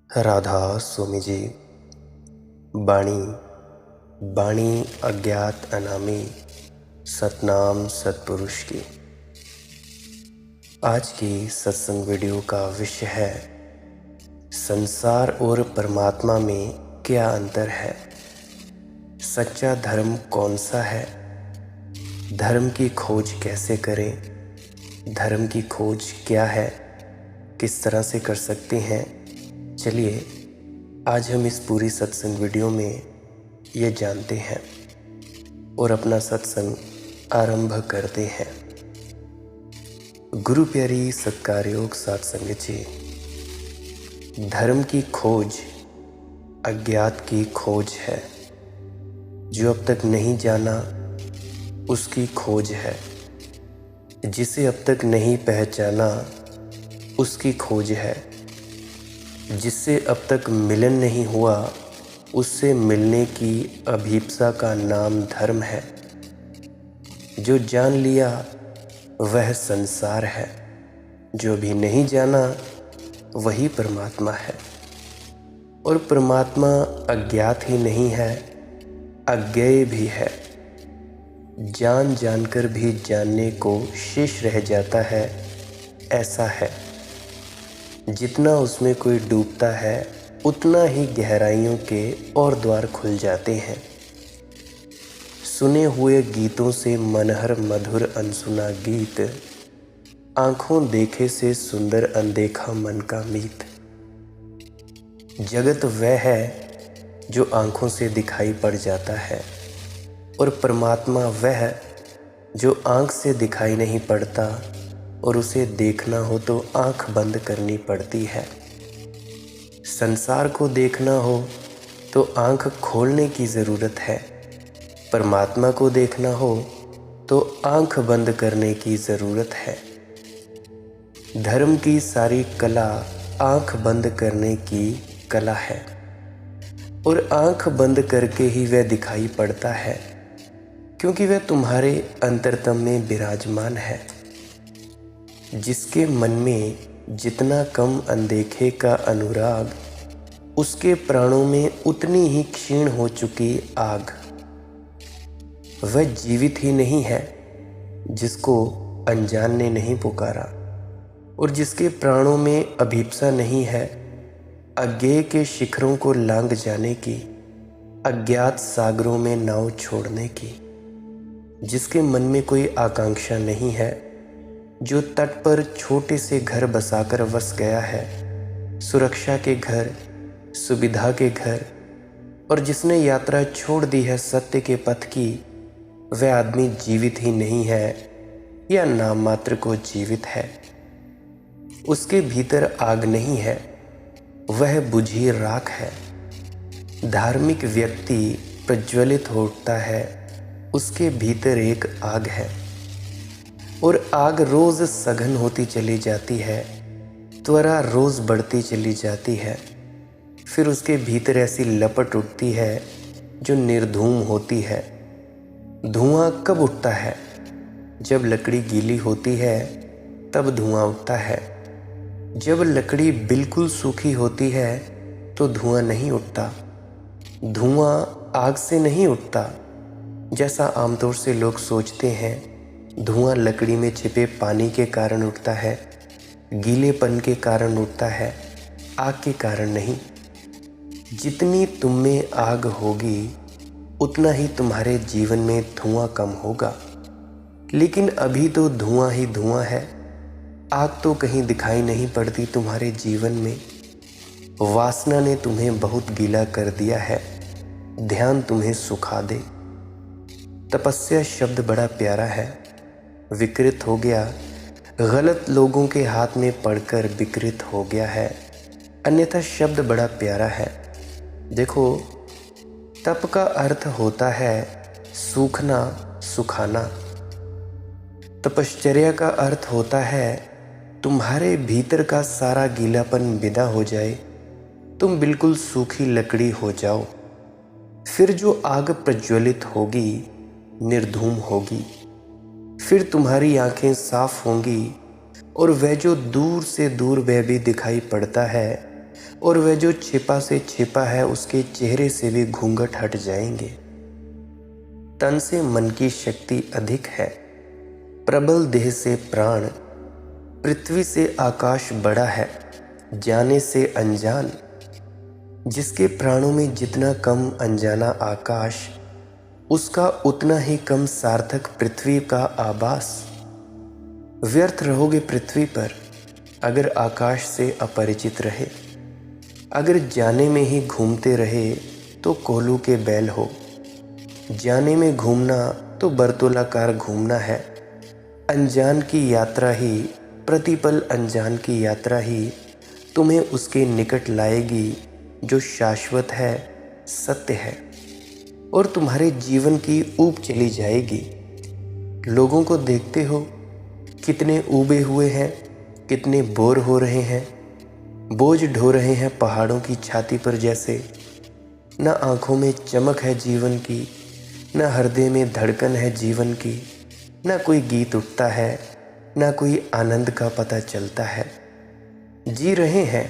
राधा स्वामी जी। बाणी बाणी अज्ञात अनामी, सतनाम सतपुरुष की। आज की सत्संग वीडियो का विषय है संसार और परमात्मा में क्या अंतर है, सच्चा धर्म कौन सा है, धर्म की खोज कैसे करें, धर्म की खोज क्या है, किस तरह से कर सकते हैं। चलिए आज हम इस पूरी सत्संग वीडियो में ये जानते हैं और अपना सत्संग आरंभ करते हैं। गुरु प्यारी सत्कारयोग सत्संग जी। धर्म की खोज अज्ञात की खोज है, जो अब तक नहीं जाना उसकी खोज है, जिसे अब तक नहीं पहचाना उसकी खोज है, जिससे अब तक मिलन नहीं हुआ उससे मिलने की अभीप्सा का नाम धर्म है। जो जान लिया वह संसार है, जो अभी नहीं जाना वही परमात्मा है। और परमात्मा अज्ञात ही नहीं है, अज्ञेय भी है। जान जानकर भी जानने को शेष रह जाता है, ऐसा है। जितना उसमें कोई डूबता है उतना ही गहराइयों के और द्वार खुल जाते हैं। सुने हुए गीतों से मनहर मधुर अनसुना गीत, आंखों देखे से सुंदर अनदेखा मन का मीत। जगत वह है जो आंखों से दिखाई पड़ जाता है, और परमात्मा वह जो आंख से दिखाई नहीं पड़ता, और उसे देखना हो तो आंख बंद करनी पड़ती है। संसार को देखना हो तो आंख खोलने की ज़रूरत है, परमात्मा को देखना हो तो आंख बंद करने की ज़रूरत है। धर्म की सारी कला आंख बंद करने की कला है, और आंख बंद करके ही वह दिखाई पड़ता है, क्योंकि वह तुम्हारे अंतरतम में विराजमान है। जिसके मन में जितना कम अनदेखे का अनुराग, उसके प्राणों में उतनी ही क्षीण हो चुकी आग। वह जीवित ही नहीं है जिसको अनजान ने नहीं पुकारा, और जिसके प्राणों में अभीप्सा नहीं है अज्ञेय के शिखरों को लांघ जाने की, अज्ञात सागरों में नाव छोड़ने की। जिसके मन में कोई आकांक्षा नहीं है, जो तट पर छोटे से घर बसाकर बस गया है, सुरक्षा के घर, सुविधा के घर, और जिसने यात्रा छोड़ दी है सत्य के पथ की, वह आदमी जीवित ही नहीं है या नाम मात्र को जीवित है। उसके भीतर आग नहीं है, वह बुझी राख है। धार्मिक व्यक्ति प्रज्वलित होता है, उसके भीतर एक आग है, और आग रोज सघन होती चली जाती है, त्वरा रोज बढ़ती चली जाती है। फिर उसके भीतर ऐसी लपट उठती है जो निर्धूम होती है। धुआं कब उठता है? जब लकड़ी गीली होती है तब धुआं उठता है। जब लकड़ी बिल्कुल सूखी होती है तो धुआं नहीं उठता। धुआं आग से नहीं उठता, जैसा आमतौर से लोग सोचते हैं। धुआं लकड़ी में छिपे पानी के कारण उठता है, गीलेपन के कारण उठता है, आग के कारण नहीं। जितनी तुम में आग होगी उतना ही तुम्हारे जीवन में धुआं कम होगा। लेकिन अभी तो धुआं ही धुआं है, आग तो कहीं दिखाई नहीं पड़ती तुम्हारे जीवन में। वासना ने तुम्हें बहुत गीला कर दिया है, ध्यान तुम्हें सुखा दे। तपस्या शब्द बड़ा प्यारा है, विकृत हो गया, गलत लोगों के हाथ में पड़कर विकृत हो गया है। अन्यथा शब्द बड़ा प्यारा है। देखो, तप का अर्थ होता है सूखना, सुखाना। तपश्चर्या का अर्थ होता है तुम्हारे भीतर का सारा गीलापन विदा हो जाए, तुम बिल्कुल सूखी लकड़ी हो जाओ। फिर जो आग प्रज्वलित होगी निर्धूम होगी। फिर तुम्हारी आंखें साफ होंगी, और वह जो दूर से दूर वह भी दिखाई पड़ता है, और वह जो छिपा से छिपा है उसके चेहरे से भी घूंघट हट जाएंगे। तन से मन की शक्ति अधिक है, प्रबल देह से प्राण, पृथ्वी से आकाश बड़ा है, जाने से अनजान। जिसके प्राणों में जितना कम अनजाना आकाश, उसका उतना ही कम सार्थक पृथ्वी का आभास। व्यर्थ रहोगे पृथ्वी पर अगर आकाश से अपरिचित रहे। अगर जाने में ही घूमते रहे तो कोल्हू के बैल हो। जाने में घूमना तो बर्तुलाकार घूमना है। अनजान की यात्रा ही, प्रतिपल अनजान की यात्रा ही तुम्हें उसके निकट लाएगी जो शाश्वत है, सत्य है, और तुम्हारे जीवन की ऊब चली जाएगी। लोगों को देखते हो कितने ऊबे हुए हैं, कितने बोर हो रहे हैं, बोझ ढो रहे हैं पहाड़ों की छाती पर जैसे। न आँखों में चमक है जीवन की, न हृदय में धड़कन है जीवन की, न कोई गीत उठता है, न कोई आनंद का पता चलता है। जी रहे हैं,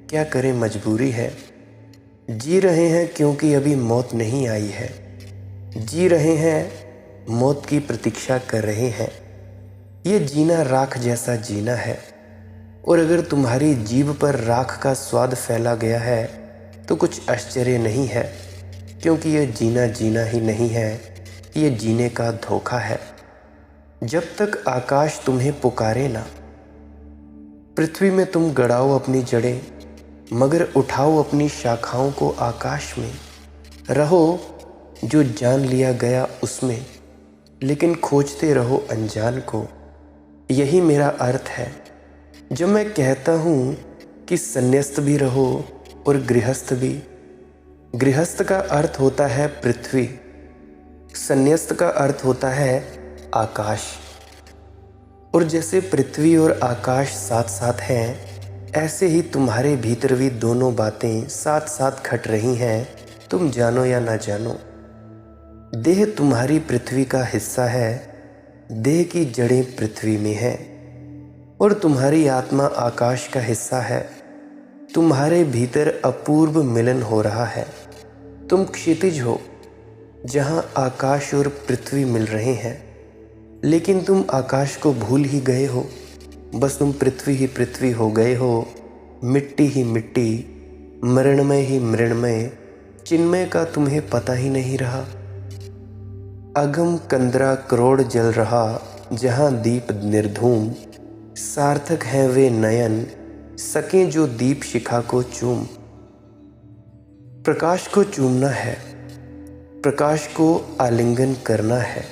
क्या करें मजबूरी है। जी रहे हैं क्योंकि अभी मौत नहीं आई है। जी रहे हैं, मौत की प्रतीक्षा कर रहे हैं। ये जीना राख जैसा जीना है, और अगर तुम्हारी जीभ पर राख का स्वाद फैला गया है तो कुछ आश्चर्य नहीं है, क्योंकि यह जीना जीना ही नहीं है, ये जीने का धोखा है। जब तक आकाश तुम्हें पुकारे ना, पृथ्वी में तुम गड़ाओ अपनी जड़ें, मगर उठाओ अपनी शाखाओं को आकाश में। रहो जो जान लिया गया उसमें, लेकिन खोजते रहो अनजान को। यही मेरा अर्थ है जब मैं कहता हूँ कि संन्यस्त भी रहो और गृहस्थ भी। गृहस्थ का अर्थ होता है पृथ्वी, संन्यस्त का अर्थ होता है आकाश। और जैसे पृथ्वी और आकाश साथ साथ हैं, ऐसे ही तुम्हारे भीतर भी दोनों बातें साथ साथ खट रही हैं, तुम जानो या ना जानो। देह तुम्हारी पृथ्वी का हिस्सा है, देह की जड़ें पृथ्वी में हैं, और तुम्हारी आत्मा आकाश का हिस्सा है। तुम्हारे भीतर अपूर्व मिलन हो रहा है। तुम क्षितिज हो जहाँ आकाश और पृथ्वी मिल रहे हैं, लेकिन तुम आकाश को भूल ही गए हो। बस तुम पृथ्वी ही पृथ्वी हो गए हो, मिट्टी ही मिट्टी, मृण्मय ही मृण्मय, चिन्मय का तुम्हें पता ही नहीं रहा। अगम कंदरा करोड़ जल रहा जहाँ दीप निर्धूम, सार्थक हैं वे नयन सकें जो दीप शिखा को चूम। प्रकाश को चूमना है, प्रकाश को आलिंगन करना है।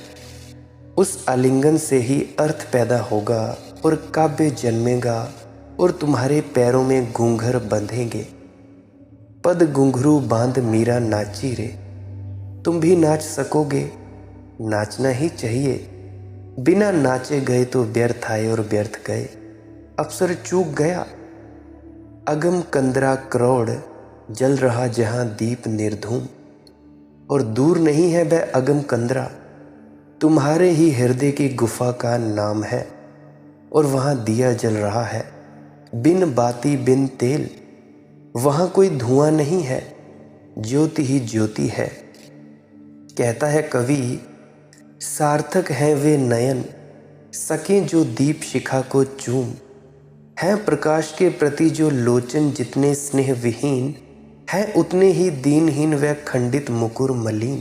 उस आलिंगन से ही अर्थ पैदा होगा और काव्य जन्मेगा, और तुम्हारे पैरों में घूंघर बंधेंगे। पद घुंघरू बांध मीरा नाची रे, तुम भी नाच सकोगे, नाचना ही चाहिए। बिना नाचे गए तो व्यर्थ आए और व्यर्थ गए, अवसर चूक गया। अगम कंदरा करोड़ जल रहा जहाँ दीप निर्धूम, और दूर नहीं है वह अगम कंदरा, तुम्हारे ही हृदय की गुफा का नाम है, और वहाँ दिया जल रहा है बिन बाती बिन तेल। वहाँ कोई धुआं नहीं है, ज्योति ही ज्योति है। कहता है कवि, सार्थक हैं वे नयन सकें जो दीप शिखा को चूम। हैं प्रकाश के प्रति जो लोचन जितने स्नेह विहीन, हैं उतने ही दीनहीन व खंडित मुकुर मलिन।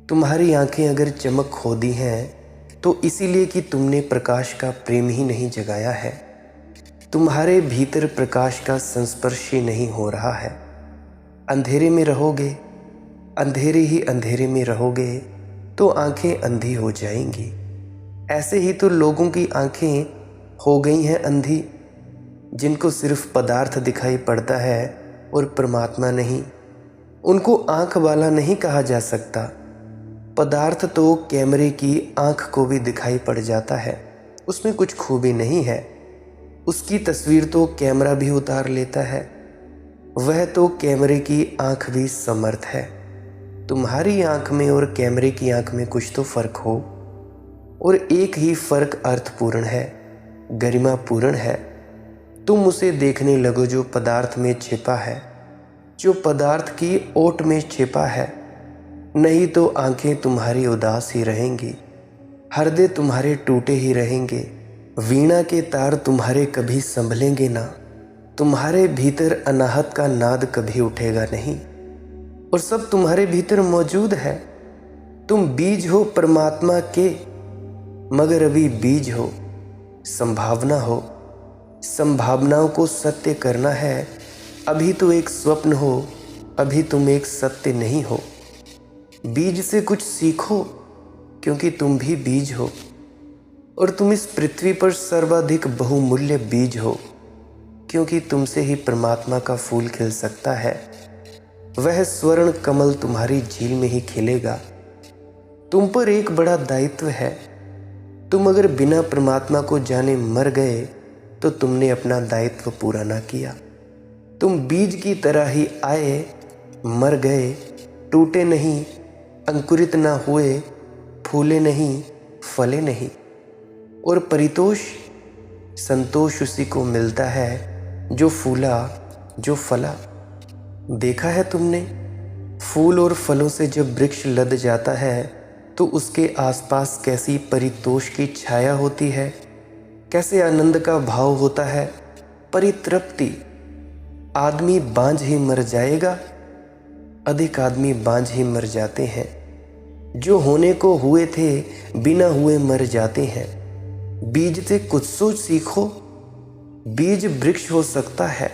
तुम्हारी आंखें अगर चमक खोदी हैं तो इसीलिए कि तुमने प्रकाश का प्रेम ही नहीं जगाया है। तुम्हारे भीतर प्रकाश का संस्पर्श ही नहीं हो रहा है। अंधेरे में रहोगे, अंधेरे ही अंधेरे में रहोगे तो आंखें अंधी हो जाएंगी। ऐसे ही तो लोगों की आंखें हो गई हैं अंधी, जिनको सिर्फ पदार्थ दिखाई पड़ता है और परमात्मा नहीं। उनको आंख वाला नहीं कहा जा सकता। पदार्थ तो कैमरे की आंख को भी दिखाई पड़ जाता है, उसमें कुछ खूबी नहीं है। उसकी तस्वीर तो कैमरा भी उतार लेता है, वह तो कैमरे की आंख भी समर्थ है। तुम्हारी आंख में और कैमरे की आंख में कुछ तो फर्क हो, और एक ही फर्क अर्थपूर्ण है, गरिमापूर्ण है। तुम उसे देखने लगो जो पदार्थ में छिपा है, जो पदार्थ की ओट में छिपा है। नहीं तो आंखें तुम्हारी उदास ही रहेंगी, हृदय तुम्हारे टूटे ही रहेंगे, वीणा के तार तुम्हारे कभी संभलेंगे ना, तुम्हारे भीतर अनाहत का नाद कभी उठेगा नहीं। और सब तुम्हारे भीतर मौजूद है। तुम बीज हो परमात्मा के, मगर अभी बीज हो, संभावना हो। संभावनाओं को सत्य करना है। अभी तो एक स्वप्न हो, अभी तुम एक सत्य नहीं हो। बीज से कुछ सीखो, क्योंकि तुम भी बीज हो और तुम इस पृथ्वी पर सर्वाधिक बहुमूल्य बीज हो, क्योंकि तुमसे ही परमात्मा का फूल खिल सकता है। वह स्वर्ण कमल तुम्हारी झील में ही खिलेगा। तुम पर एक बड़ा दायित्व है। तुम अगर बिना परमात्मा को जाने मर गए तो तुमने अपना दायित्व पूरा ना किया। तुम बीज की तरह ही आए, मर गए, टूटे नहीं, अंकुरित ना हुए, फूले नहीं, फले नहीं। और परितोष, संतोष उसी को मिलता है जो फूला, जो फला। देखा है तुमने, फूल और फलों से जब वृक्ष लद जाता है तो उसके आसपास कैसी परितोष की छाया होती है, कैसे आनंद का भाव होता है, परितृप्ति। आदमी बांझ ही मर जाएगा, अधिक आदमी बांझ ही मर जाते हैं। जो होने को हुए थे बिना हुए मर जाते हैं। बीज से कुछ सोच सीखो। बीज वृक्ष हो सकता है,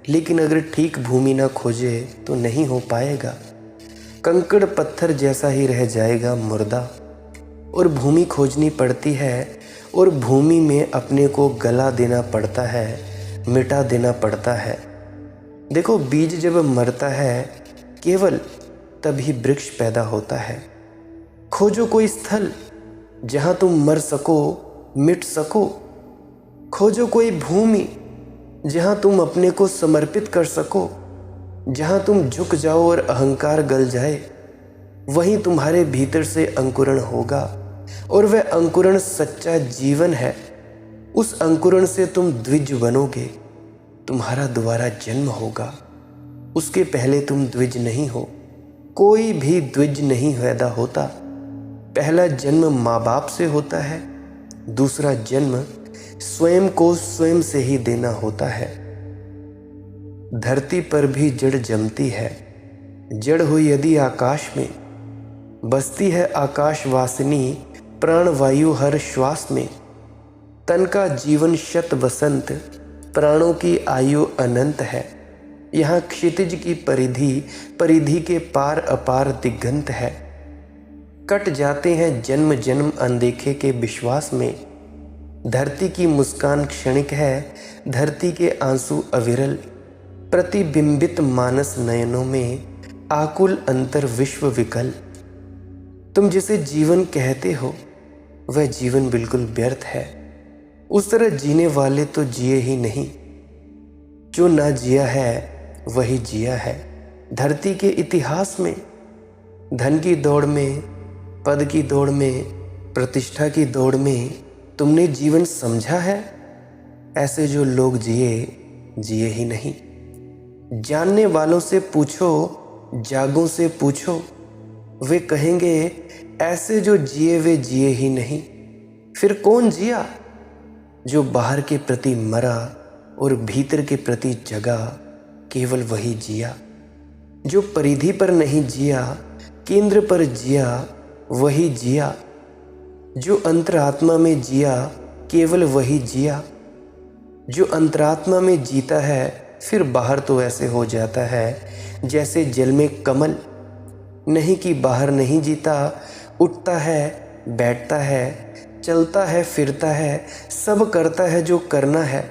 लेकिन अगर ठीक भूमि ना खोजे तो नहीं हो पाएगा। कंकड़ पत्थर जैसा ही रह जाएगा मुर्दा। और भूमि खोजनी पड़ती है, और भूमि में अपने को गला देना पड़ता है, मिटा देना पड़ता है। देखो, बीज जब मरता है केवल तभी वृक्ष पैदा होता है। खोजो कोई स्थल जहां तुम मर सको, मिट सको। खोजो कोई भूमि जहां तुम अपने को समर्पित कर सको, जहां तुम झुक जाओ और अहंकार गल जाए। वहीं तुम्हारे भीतर से अंकुरण होगा, और वह अंकुरण सच्चा जीवन है। उस अंकुरण से तुम द्विज बनोगे, तुम्हारा दोबारा जन्म होगा। उसके पहले तुम द्विज नहीं हो। कोई भी द्विज नहीं पैदा होता। पहला जन्म माँ बाप से होता है, दूसरा जन्म स्वयं को स्वयं से ही देना होता है। धरती पर भी जड़ जमती है। जड़ हो यदि आकाश में, बसती है आकाश वासिनी प्राण वायु हर श्वास में। तन का जीवन शत वसंत, प्राणों की आयु अनंत है। यहाँ क्षितिज की परिधि, परिधि के पार अपार दिगंत है। कट जाते हैं जन्म जन्म अनदेखे के विश्वास में। धरती की मुस्कान क्षणिक है, धरती के आंसू अविरल। प्रतिबिंबित मानस नयनों में, आकुल अंतर विश्व विकल। तुम जिसे जीवन कहते हो वह जीवन बिल्कुल व्यर्थ है। उस तरह जीने वाले तो जिए ही नहीं। जो ना जिया है वही जिया है। धरती के इतिहास में, धन की दौड़ में, पद की दौड़ में, प्रतिष्ठा की दौड़ में तुमने जीवन समझा है? ऐसे जो लोग जिए ही नहीं। जानने वालों से पूछो, जागों से पूछो, वे कहेंगे ऐसे जो जिए वे जिए ही नहीं। फिर कौन जिया? जो बाहर के प्रति मरा और भीतर के प्रति जगा, केवल वही जिया। जो परिधि पर नहीं जिया, केंद्र पर जिया, वही जिया। जो अंतरात्मा में जिया, केवल वही जिया। जो अंतरात्मा में जीता है फिर बाहर तो ऐसे हो जाता है जैसे जल में कमल। नहीं कि बाहर नहीं जीता, उठता है, बैठता है, चलता है, फिरता है, सब करता है जो करना है।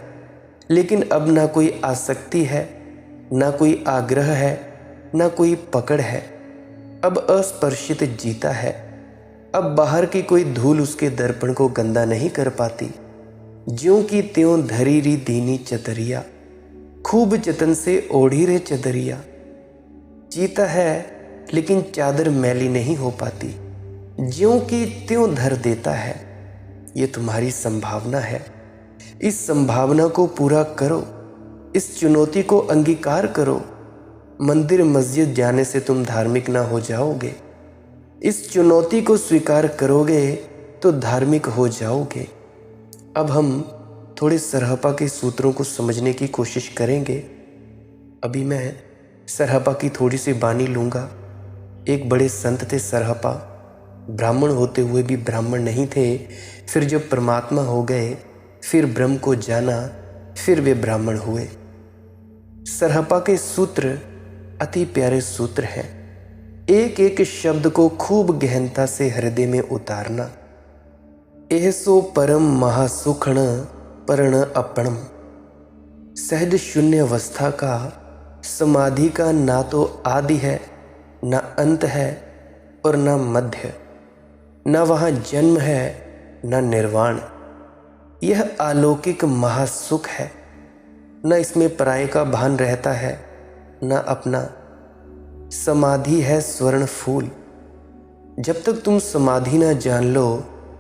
लेकिन अब ना कोई आसक्ति है, ना कोई आग्रह है, ना कोई पकड़ है। अब अस्पर्शित जीता है। अब बाहर की कोई धूल उसके दर्पण को गंदा नहीं कर पाती। ज्यों की त्यों धरी री दीनी चतरिया, खूब जतन से ओढ़ी रे चदरिया। जीता है लेकिन चादर मैली नहीं हो पाती। ज्यों की त्यों धर देता है। ये तुम्हारी संभावना है। इस संभावना को पूरा करो, इस चुनौती को अंगीकार करो। मंदिर मस्जिद जाने से तुम धार्मिक ना हो जाओगे। इस चुनौती को स्वीकार करोगे तो धार्मिक हो जाओगे। अब हम थोड़े सरहपा के सूत्रों को समझने की कोशिश करेंगे। अभी मैं सरहपा की थोड़ी सी बानी लूँगा। एक बड़े संत थे सरहपा, ब्राह्मण होते हुए भी ब्राह्मण नहीं थे। फिर जब परमात्मा हो गए, फिर ब्रह्म को जाना, फिर वे ब्राह्मण हुए। सरहपा के सूत्र अति प्यारे सूत्र हैं। एक एक शब्द को खूब गहनता से हृदय में उतारना। एहसो परम महासुखण पर्ण अपणम। सहज शून्य अवस्था का, समाधि का ना तो आदि है, ना अंत है और ना मध्य, ना वहाँ जन्म है ना निर्वाण। यह अलौकिक महासुख है, न इसमें पराये का भान रहता है न अपना। समाधि है स्वर्ण फूल। जब तक तुम समाधि ना जान लो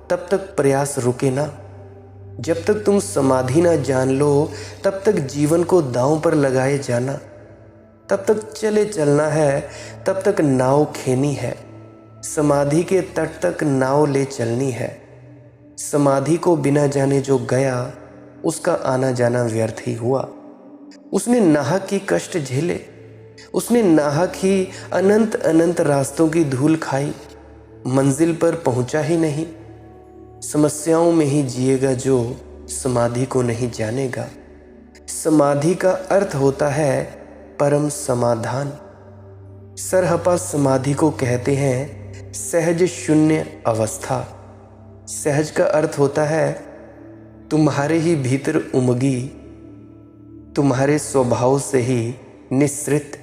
तब तक प्रयास रुके ना। जब तक तुम समाधि ना जान लो तब तक जीवन को दांव पर लगाए जाना। तब तक चले चलना है, तब तक नाव खेनी है। समाधि के तट तक नाव ले चलनी है। समाधि को बिना जाने जो गया उसका आना जाना व्यर्थ ही हुआ। उसने नाहक की कष्ट झेले, उसने नाहक ही अनंत अनंत रास्तों की धूल खाई, मंजिल पर पहुंचा ही नहीं। समस्याओं में ही जिएगा जो समाधि को नहीं जानेगा। समाधि का अर्थ होता है परम समाधान। सरहपा समाधि को कहते हैं सहज शून्य अवस्था। सहज का अर्थ होता है तुम्हारे ही भीतर उमगी, तुम्हारे स्वभाव से ही निःसृत।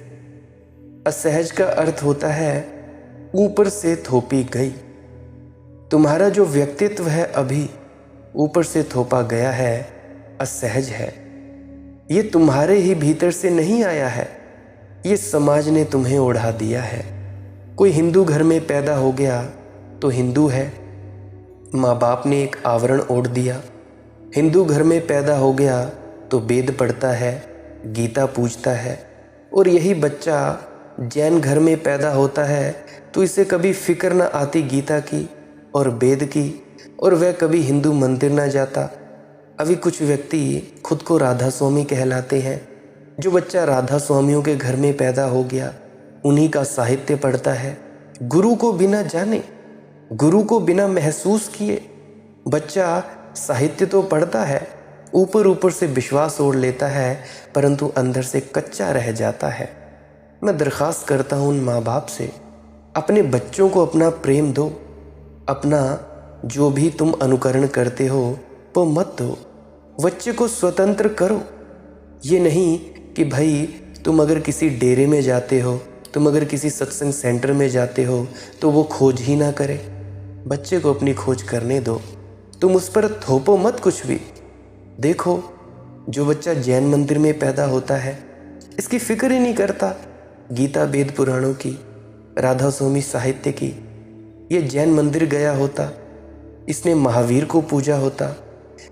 असहज का अर्थ होता है ऊपर से थोपी गई। तुम्हारा जो व्यक्तित्व है अभी ऊपर से थोपा गया है, असहज है। ये तुम्हारे ही भीतर से नहीं आया है, ये समाज ने तुम्हें ओढ़ा दिया है। कोई हिंदू घर में पैदा हो गया तो हिंदू है, माँ बाप ने एक आवरण ओढ़ दिया। हिंदू घर में पैदा हो गया तो वेद पढ़ता है, गीता पूजता है। और यही बच्चा जैन घर में पैदा होता है तो इसे कभी फिक्र न आती गीता की और वेद की, और वह कभी हिंदू मंदिर न जाता। अभी कुछ व्यक्ति खुद को राधा स्वामी कहलाते हैं। जो बच्चा राधा स्वामियों के घर में पैदा हो गया उन्हीं का साहित्य पढ़ता है, गुरु को बिना जाने, गुरु को बिना महसूस किए। बच्चा साहित्य तो पढ़ता है, ऊपर ऊपर से विश्वास ओढ़ लेता है, परंतु अंदर से कच्चा रह जाता है। मैं दरख्वास्त करता हूँ उन माँ बाप से, अपने बच्चों को अपना प्रेम दो। अपना जो भी तुम अनुकरण करते हो वो मत दो। बच्चे को स्वतंत्र करो। ये नहीं कि भाई तुम अगर किसी डेरे में जाते हो, तुम अगर किसी सत्संग सेंटर में जाते हो तो वो खोज ही ना करे। बच्चे को अपनी खोज करने दो, तुम उस पर थोपो मत कुछ भी। देखो, जो बच्चा जैन मंदिर में पैदा होता है इसकी फिक्र ही नहीं करता गीता वेद पुराणों की, राधा स्वामी साहित्य की। ये जैन मंदिर गया होता, इसने महावीर को पूजा होता,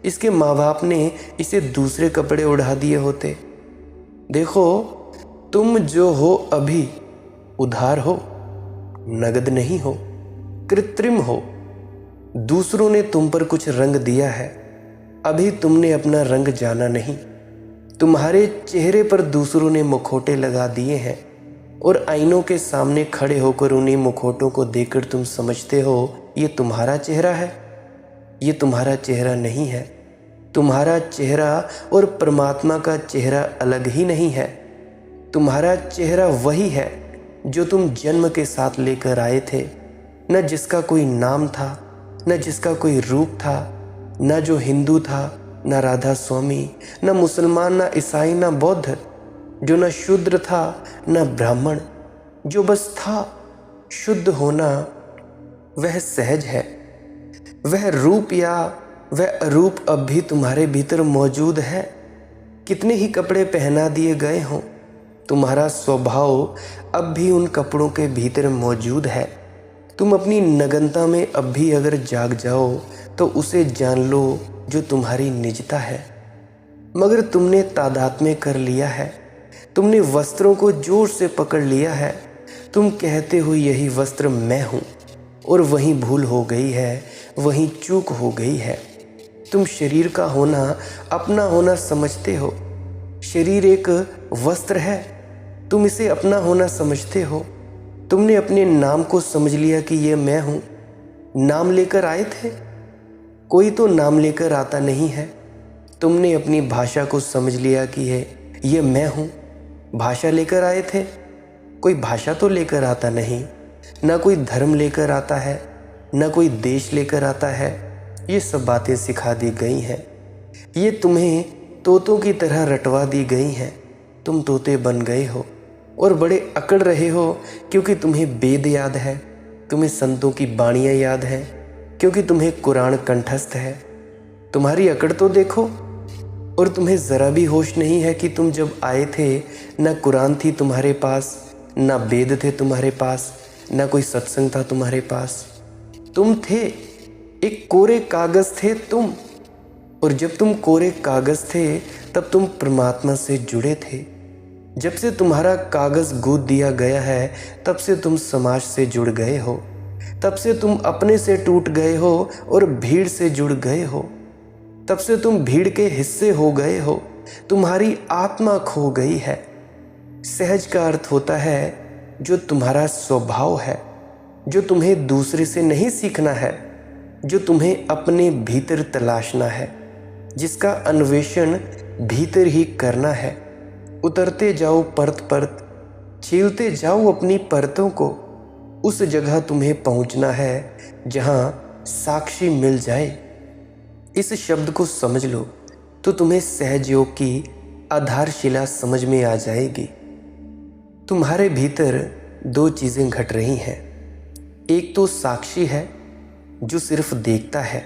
इसके माँ बाप ने इसे दूसरे कपड़े उड़ा दिए होते। देखो, तुम जो हो अभी उधार हो, नगद नहीं हो, कृत्रिम हो। दूसरों ने तुम पर कुछ रंग दिया है, अभी तुमने अपना रंग जाना नहीं। तुम्हारे चेहरे पर दूसरों ने मुखौटे लगा दिए हैं और आईनों के सामने खड़े होकर उन्हीं मुखौटों को देखकर तुम समझते हो ये तुम्हारा चेहरा है। ये तुम्हारा चेहरा नहीं है। तुम्हारा चेहरा और परमात्मा का चेहरा अलग ही नहीं है। तुम्हारा चेहरा वही है जो तुम जन्म के साथ लेकर आए थे, न जिसका कोई नाम था, न जिसका कोई रूप था, न जो हिंदू था, न राधा स्वामी, न मुसलमान, न ईसाई, न बौद्ध, जो न शूद्र था न ब्राह्मण, जो बस था। शुद्ध होना वह सहज है। वह रूप या वह अरूप अब भी तुम्हारे भीतर मौजूद है। कितने ही कपड़े पहना दिए गए हों, तुम्हारा स्वभाव अब भी उन कपड़ों के भीतर मौजूद है। तुम अपनी नगनता में अब भी अगर जाग जाओ तो उसे जान लो जो तुम्हारी निजता है। मगर तुमने तादात्म्य कर लिया है, तुमने वस्त्रों को जोर से पकड़ लिया है। तुम कहते हो यही वस्त्र मैं हूँ, और वहीं भूल हो गई है, वहीं चूक हो गई है। तुम शरीर का होना अपना होना समझते हो। शरीर एक वस्त्र है, तुम इसे अपना होना समझते हो। तुमने अपने नाम को समझ लिया कि ये मैं हूँ। नाम लेकर आए थे, कोई तो नाम लेकर आता नहीं है। तुमने अपनी भाषा को समझ लिया कि ये मैं हूँ। भाषा लेकर आए थे, कोई भाषा तो लेकर आता नहीं। ना कोई धर्म लेकर आता है, ना कोई देश लेकर आता है। ये सब बातें सिखा दी गई हैं। ये तुम्हें तोतों की तरह रटवा दी गई हैं। तुम तोते बन गए हो और बड़े अकड़ रहे हो, क्योंकि तुम्हें वेद याद है, तुम्हें संतों की बाणियाँ याद हैं, क्योंकि तुम्हें कुरान कंठस्थ है। तुम्हारी अकड़ तो देखो, और तुम्हें ज़रा भी होश नहीं है कि तुम जब आए थे ना कुरान थी तुम्हारे पास, ना वेद थे तुम्हारे पास, ना कोई सत्संग था तुम्हारे पास। तुम थे, एक कोरे कागज़ थे तुम। और जब तुम कोरे कागज़ थे तब तुम परमात्मा से जुड़े थे। जब से तुम्हारा कागज़ गूंथ दिया गया है तब से तुम समाज से जुड़ गए हो। तब से तुम अपने से टूट गए हो और भीड़ से जुड़ गए हो। तब से तुम भीड़ के हिस्से हो गए हो। तुम्हारी आत्मा खो गई है। सहज का अर्थ होता है जो तुम्हारा स्वभाव है, जो तुम्हें दूसरे से नहीं सीखना है, जो तुम्हें अपने भीतर तलाशना है, जिसका अन्वेषण भीतर ही करना है। उतरते जाओ परत परत, छीलते जाओ अपनी परतों को। उस जगह तुम्हें पहुंचना है जहां साक्षी मिल जाए। इस शब्द को समझ लो तो तुम्हें सहज योग की आधारशिला समझ में आ जाएगी। तुम्हारे भीतर दो चीज़ें घट रही हैं। एक तो साक्षी है जो सिर्फ देखता है,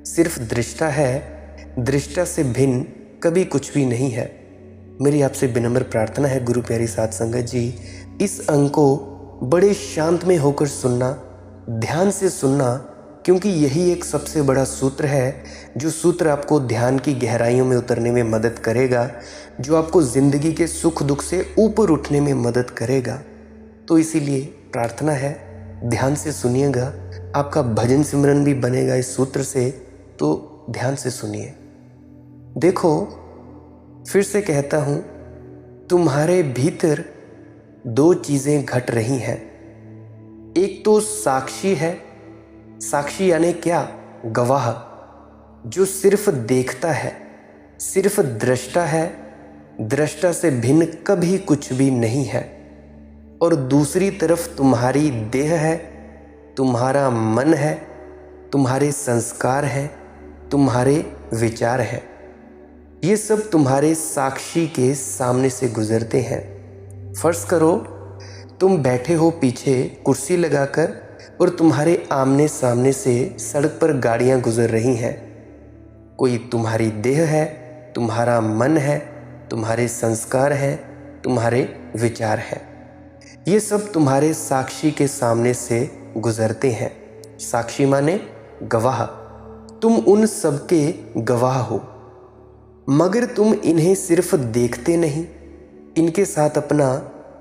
सिर्फ दृष्टा है। दृष्टा से भिन्न कभी कुछ भी नहीं है। मेरी आपसे विनम्र प्रार्थना है गुरु प्यारी साध संगत जी, इस अंक को बड़े शांत में होकर सुनना, ध्यान से सुनना, क्योंकि यही एक सबसे बड़ा सूत्र है जो सूत्र आपको ध्यान की गहराइयों में उतरने में मदद करेगा, जो आपको ज़िंदगी के सुख दुख से ऊपर उठने में मदद करेगा। तो इसीलिए प्रार्थना है, ध्यान से सुनिएगा। आपका भजन सिमरन भी बनेगा इस सूत्र से, तो ध्यान से सुनिए। देखो, फिर से कहता हूँ, तुम्हारे भीतर दो चीज़ें घट रही हैं। एक तो साक्षी है। साक्षी यानी क्या? गवाह, जो सिर्फ देखता है, सिर्फ दृष्टा है। दृष्टा से भिन्न कभी कुछ भी नहीं है। और दूसरी तरफ तुम्हारी देह है, तुम्हारा मन है, तुम्हारे संस्कार हैं, तुम्हारे विचार हैं। ये सब तुम्हारे साक्षी के सामने से गुजरते हैं। फर्ज करो तुम बैठे हो पीछे कुर्सी लगाकर और तुम्हारे आमने सामने से सड़क पर गाड़ियां गुजर रही हैं। कोई तुम्हारी देह है, तुम्हारा मन है, तुम्हारे संस्कार हैं, तुम्हारे विचार हैं। ये सब तुम्हारे साक्षी के सामने से गुजरते हैं। साक्षी माने गवाह। तुम उन सब के गवाह हो, मगर तुम इन्हें सिर्फ देखते नहीं, इनके साथ अपना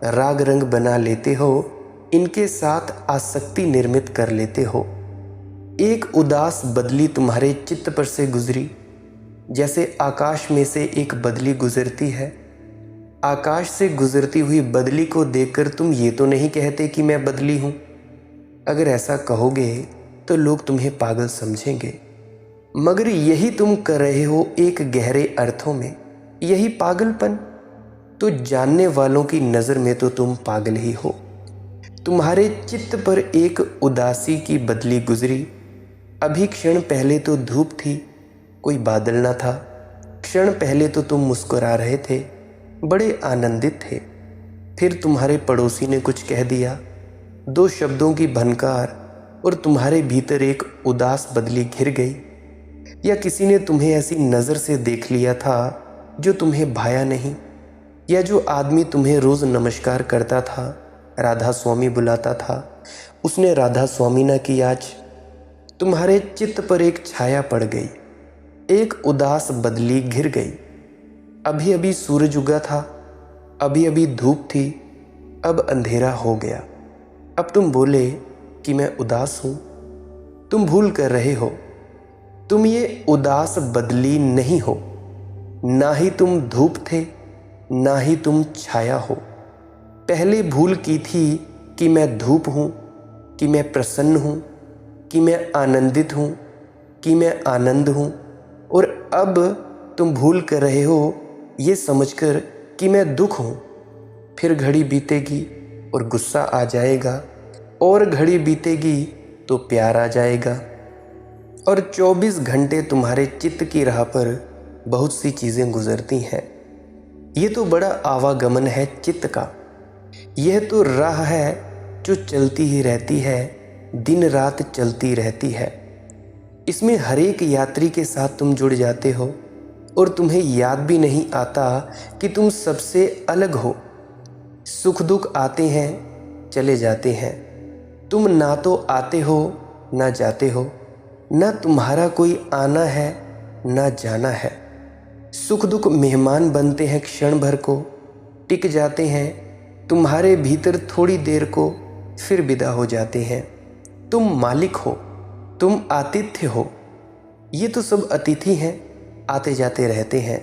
राग रंग बना लेते हो, इनके साथ आसक्ति निर्मित कर लेते हो। एक उदास बदली तुम्हारे चित्त पर से गुजरी, जैसे आकाश में से एक बदली गुजरती है। आकाश से गुजरती हुई बदली को देखकर तुम ये तो नहीं कहते कि मैं बदली हूँ। अगर ऐसा कहोगे तो लोग तुम्हें पागल समझेंगे, मगर यही तुम कर रहे हो एक गहरे अर्थों में। यही पागलपन। तो जानने वालों की नज़र में तो तुम पागल ही हो। तुम्हारे चित्त पर एक उदासी की बदली गुजरी। अभी क्षण पहले तो धूप थी, कोई बादल ना था। क्षण पहले तो तुम मुस्कुरा रहे थे, बड़े आनंदित थे। फिर तुम्हारे पड़ोसी ने कुछ कह दिया, दो शब्दों की भनकार, और तुम्हारे भीतर एक उदास बदली घिर गई। या किसी ने तुम्हें ऐसी नज़र से देख लिया था जो तुम्हें भाया नहीं। या जो आदमी तुम्हें रोज़ नमस्कार करता था, राधा स्वामी बुलाता था, उसने राधा स्वामी ना की। आज तुम्हारे चित्त पर एक छाया पड़ गई, एक उदास बदली घिर गई। अभी अभी सूरज उगा था, अभी अभी धूप थी, अब अंधेरा हो गया। अब तुम बोले कि मैं उदास हूँ। तुम भूल कर रहे हो, तुम ये उदास बदली नहीं हो। ना ही तुम धूप थे, ना ही तुम छाया हो। पहले भूल की थी कि मैं धूप हूँ, कि मैं प्रसन्न हूँ, कि मैं आनंदित हूँ, कि मैं आनंद हूँ। और अब तुम भूल कर रहे हो ये समझकर कि मैं दुख हूँ। फिर घड़ी बीतेगी और गुस्सा आ जाएगा, और घड़ी बीतेगी तो प्यार आ जाएगा, और 24 घंटे तुम्हारे चित्त की राह पर बहुत सी चीज़ें गुजरती हैं। ये तो बड़ा आवागमन है चित्त का। यह तो राह है जो चलती ही रहती है, दिन रात चलती रहती है। इसमें हर एक यात्री के साथ तुम जुड़ जाते हो और तुम्हें याद भी नहीं आता कि तुम सबसे अलग हो। सुख दुख आते हैं, चले जाते हैं। तुम ना तो आते हो ना जाते हो, ना तुम्हारा कोई आना है ना जाना है। सुख दुख मेहमान बनते हैं, क्षण भर को टिक जाते हैं तुम्हारे भीतर थोड़ी देर को, फिर विदा हो जाते हैं। तुम मालिक हो, तुम आतिथ्य हो। ये तो सब अतिथि हैं, आते जाते रहते हैं।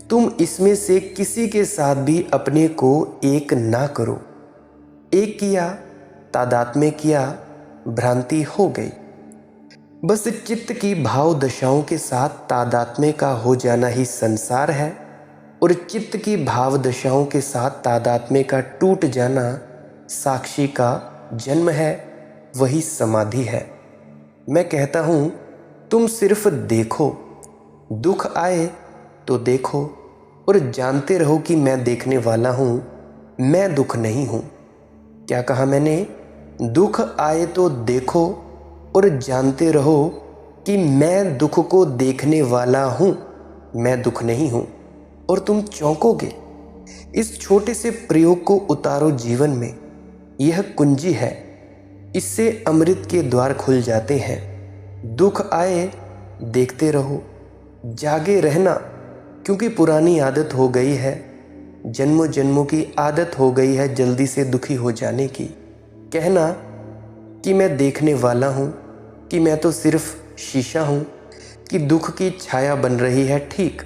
तुम इसमें से किसी के साथ भी अपने को एक ना करो। एक किया, तादात्म्य किया, भ्रांति हो गई। बस चित्त की भाव दशाओं के साथ तादात्म्य का हो जाना ही संसार है, और चित्त की भाव दशाओं के साथ तादात्म्य का टूट जाना साक्षी का जन्म है, वही समाधि है। मैं कहता हूँ तुम सिर्फ देखो, दुख आए तो देखो और जानते रहो कि मैं देखने वाला हूँ, मैं दुख नहीं हूँ। क्या कहा मैंने? दुख आए तो देखो और जानते रहो कि मैं दुख को देखने वाला हूँ, मैं दुख नहीं हूँ। और तुम चौंकोगे। इस छोटे से प्रयोग को उतारो जीवन में, यह कुंजी है। इससे अमृत के द्वार खुल जाते हैं। दुख आए देखते रहो, जागे रहना, क्योंकि पुरानी आदत हो गई है, जन्मों जन्मों की आदत हो गई है जल्दी से दुखी हो जाने की। कहना कि मैं देखने वाला हूँ, कि मैं तो सिर्फ शीशा हूँ, कि दुख की छाया बन रही है। ठीक,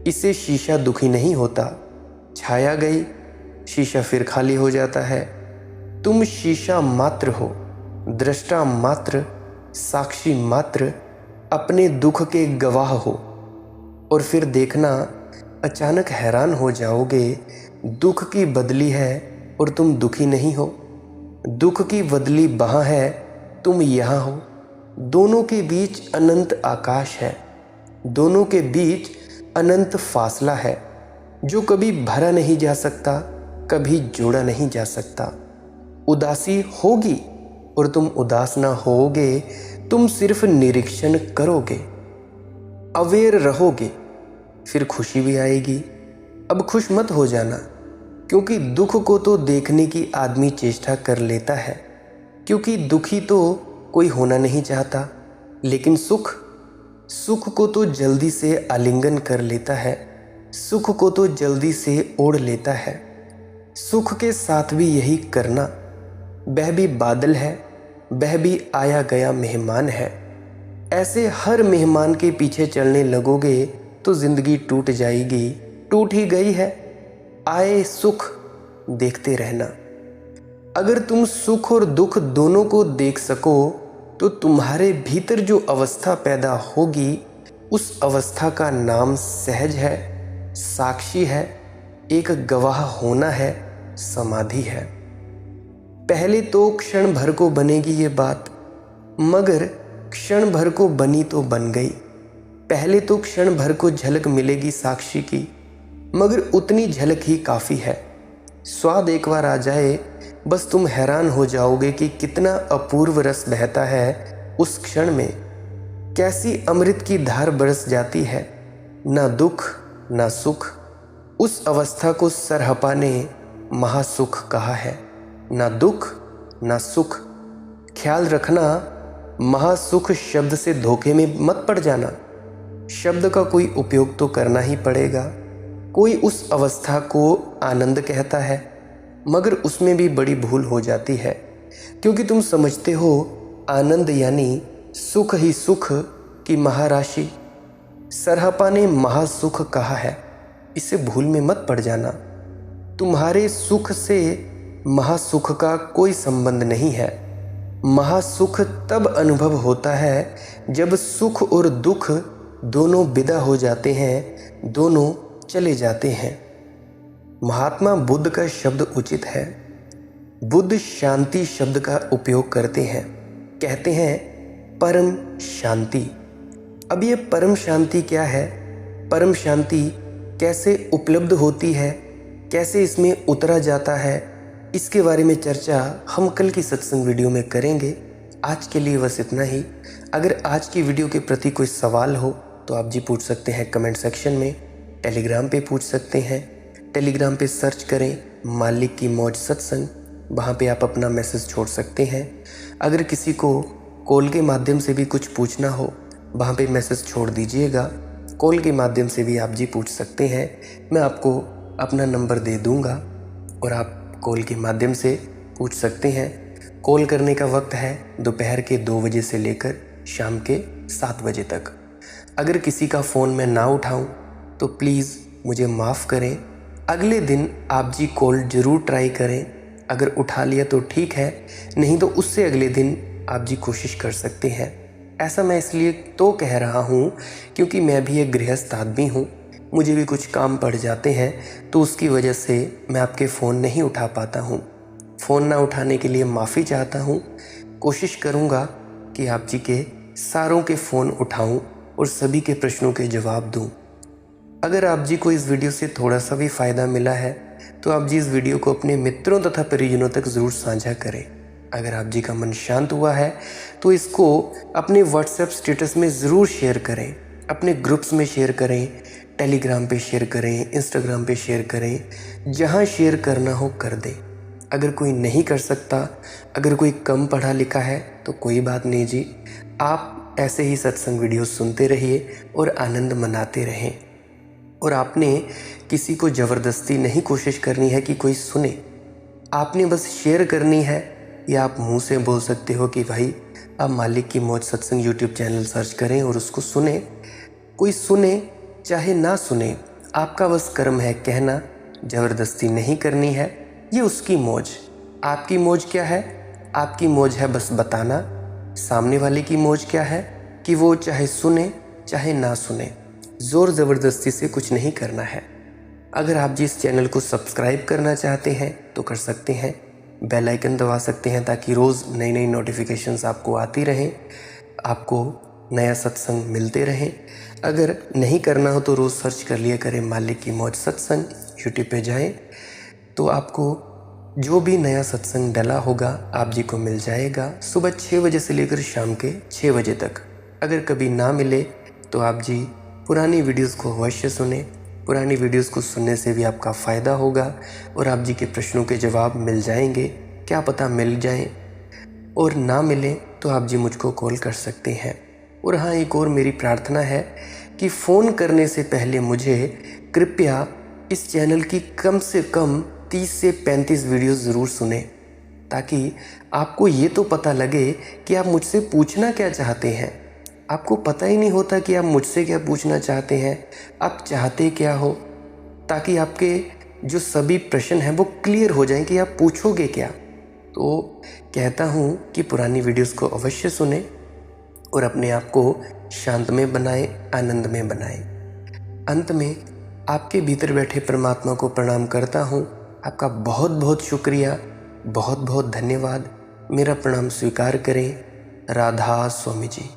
इससे शीशा दुखी नहीं होता। छाया गई, शीशा फिर खाली हो जाता है। तुम शीशा मात्र हो, दृष्टा मात्र, साक्षी मात्र, अपने दुख के गवाह हो। और फिर देखना, अचानक हैरान हो जाओगे, दुख की बदली है और तुम दुखी नहीं हो। दुख की बदली वहाँ है, तुम यहाँ हो। दोनों के बीच अनंत आकाश है, दोनों के बीच अनंत फासला है, जो कभी भरा नहीं जा सकता, कभी जोड़ा नहीं जा सकता। उदासी होगी और तुम उदास ना होगे, तुम सिर्फ निरीक्षण करोगे, अवेयर रहोगे, फिर खुशी भी आएगी। अब खुश मत हो जाना, क्योंकि दुख को तो देखने की आदमी चेष्टा कर लेता है, क्योंकि दुखी तो कोई होना नहीं चाहता। लेकिन सुख को तो जल्दी से आलिंगन कर लेता है, सुख को तो जल्दी से ओढ़ लेता है। सुख के साथ भी यही करना। वह भी बादल है, वह भी आया गया मेहमान है। ऐसे हर मेहमान के पीछे चलने लगोगे तो जिंदगी टूट जाएगी, टूट ही गई है। आए सुख देखते रहना। अगर तुम सुख और दुख दोनों को देख सको तो तुम्हारे भीतर जो अवस्था पैदा होगी, उस अवस्था का नाम सहज है, साक्षी है, एक गवाह होना है, समाधि है। पहले तो क्षण भर को बनेगी ये बात, मगर क्षण भर को बनी तो बन गई। पहले तो क्षण भर को झलक मिलेगी साक्षी की, मगर उतनी झलक ही काफ़ी है। स्वाद एक बार आ जाए, बस तुम हैरान हो जाओगे कि कितना अपूर्व रस बहता है उस क्षण में। कैसी अमृत की धार बरस जाती है, ना दुख ना सुख। उस अवस्था को सरहपा ने महासुख कहा है। ना दुख ना सुख। ख्याल रखना, महासुख शब्द से धोखे में मत पड़ जाना। शब्द का कोई उपयोग तो करना ही पड़ेगा। कोई उस अवस्था को आनंद कहता है, मगर उसमें भी बड़ी भूल हो जाती है, क्योंकि तुम समझते हो आनंद यानी सुख ही सुख की महाराशि। सरहपा ने महासुख कहा है, इसे भूल में मत पड़ जाना। तुम्हारे सुख से महासुख का कोई संबंध नहीं है। महासुख तब अनुभव होता है जब सुख और दुख दोनों विदा हो जाते हैं, दोनों चले जाते हैं। महात्मा बुद्ध का शब्द उचित है। बुद्ध शांति शब्द का उपयोग करते हैं, कहते हैं परम शांति। अब ये परम शांति क्या है, परम शांति कैसे उपलब्ध होती है, कैसे इसमें उतरा जाता है, इसके बारे में चर्चा हम कल की सत्संग वीडियो में करेंगे। आज के लिए बस इतना ही। अगर आज की वीडियो के प्रति कोई सवाल हो तो आप जी पूछ सकते हैं कमेंट सेक्शन में, टेलीग्राम पे पूछ सकते हैं। टेलीग्राम पे सर्च करें मालिक की मौज सत्संग, वहाँ पे आप अपना मैसेज छोड़ सकते हैं। अगर किसी को कॉल के माध्यम से भी कुछ पूछना हो, वहाँ पे मैसेज छोड़ दीजिएगा। कॉल के माध्यम से भी आप जी पूछ सकते हैं। मैं आपको अपना नंबर दे दूँगा और आप कॉल के माध्यम से पूछ सकते हैं। कॉल करने का वक्त है दोपहर के 2 बजे से लेकर शाम के 7 बजे तक। अगर किसी का फ़ोन मैं ना उठाऊं तो प्लीज़ मुझे माफ़ करें। अगले दिन आप जी कॉल ज़रूर ट्राई करें। अगर उठा लिया तो ठीक है, नहीं तो उससे अगले दिन आप जी कोशिश कर सकते हैं। ऐसा मैं इसलिए तो कह रहा हूँ क्योंकि मैं भी एक गृहस्थ आदमी हूँ, मुझे भी कुछ काम पड़ जाते हैं, तो उसकी वजह से मैं आपके फ़ोन नहीं उठा पाता हूँ। फ़ोन ना उठाने के लिए माफ़ी चाहता हूँ। कोशिश करूँगा कि आप जी के सारों के फ़ोन उठाऊँ और सभी के प्रश्नों के जवाब दूँ। अगर आप जी को इस वीडियो से थोड़ा सा भी फ़ायदा मिला है तो आप जी इस वीडियो को अपने मित्रों तथा परिजनों तक ज़रूर साझा करें। अगर आप जी का मन शांत हुआ है तो इसको अपने व्हाट्सएप स्टेटस में ज़रूर शेयर करें, अपने ग्रुप्स में शेयर करें, टेलीग्राम पे शेयर करें, इंस्टाग्राम पे शेयर करें। जहाँ शेयर करना हो कर दें। अगर कोई नहीं कर सकता, अगर कोई कम पढ़ा लिखा है तो कोई बात नहीं जी, आप ऐसे ही सत्संग वीडियो सुनते रहिए और आनंद मनाते रहें। और आपने किसी को ज़बरदस्ती नहीं कोशिश करनी है कि कोई सुने, आपने बस शेयर करनी है। या आप मुंह से बोल सकते हो कि भाई आप मालिक की मौज सत्संग यूट्यूब चैनल सर्च करें और उसको सुने। कोई सुने चाहे ना सुने, आपका बस कर्म है कहना, ज़बरदस्ती नहीं करनी है। ये उसकी मौज। आपकी मौज क्या है? आपकी मौज है बस बताना। सामने वाले की मौज क्या है कि वो चाहे सुने चाहे ना सुने। ज़ोर ज़बरदस्ती से कुछ नहीं करना है। अगर आप जी इस चैनल को सब्सक्राइब करना चाहते हैं तो कर सकते हैं, बेल आइकन दबा सकते हैं ताकि रोज़ नई नई नोटिफिकेशंस आपको आती रहें, आपको नया सत्संग मिलते रहें। अगर नहीं करना हो तो रोज़ सर्च कर लिया करें मालिक की मौज सत्संग, यूट्यूब पे जाएं तो आपको जो भी नया सत्संग डला होगा आप जी को मिल जाएगा, सुबह 6 बजे से लेकर शाम के 6 बजे तक। अगर कभी ना मिले तो आप जी पुरानी वीडियोस को अवश्य सुने। पुरानी वीडियोस को सुनने से भी आपका फ़ायदा होगा और आप जी के प्रश्नों के जवाब मिल जाएंगे। क्या पता मिल जाएं, और ना मिले तो आप जी मुझको कॉल कर सकते हैं। और हाँ, एक और मेरी प्रार्थना है कि फ़ोन करने से पहले मुझे कृपया इस चैनल की कम से कम 30 से 35 वीडियो ज़रूर सुने, ताकि आपको ये तो पता लगे कि आप मुझसे पूछना क्या चाहते हैं। आपको पता ही नहीं होता कि आप मुझसे क्या पूछना चाहते हैं, आप चाहते क्या हो, ताकि आपके जो सभी प्रश्न हैं वो क्लियर हो जाएं कि आप पूछोगे क्या। तो कहता हूँ कि पुरानी वीडियोस को अवश्य सुने और अपने आप को शांतमय बनाएं, आनंद में बनाएं। अंत में आपके भीतर बैठे परमात्मा को प्रणाम करता हूँ। आपका बहुत बहुत शुक्रिया, बहुत बहुत धन्यवाद। मेरा प्रणाम स्वीकार करें। राधा स्वामी जी।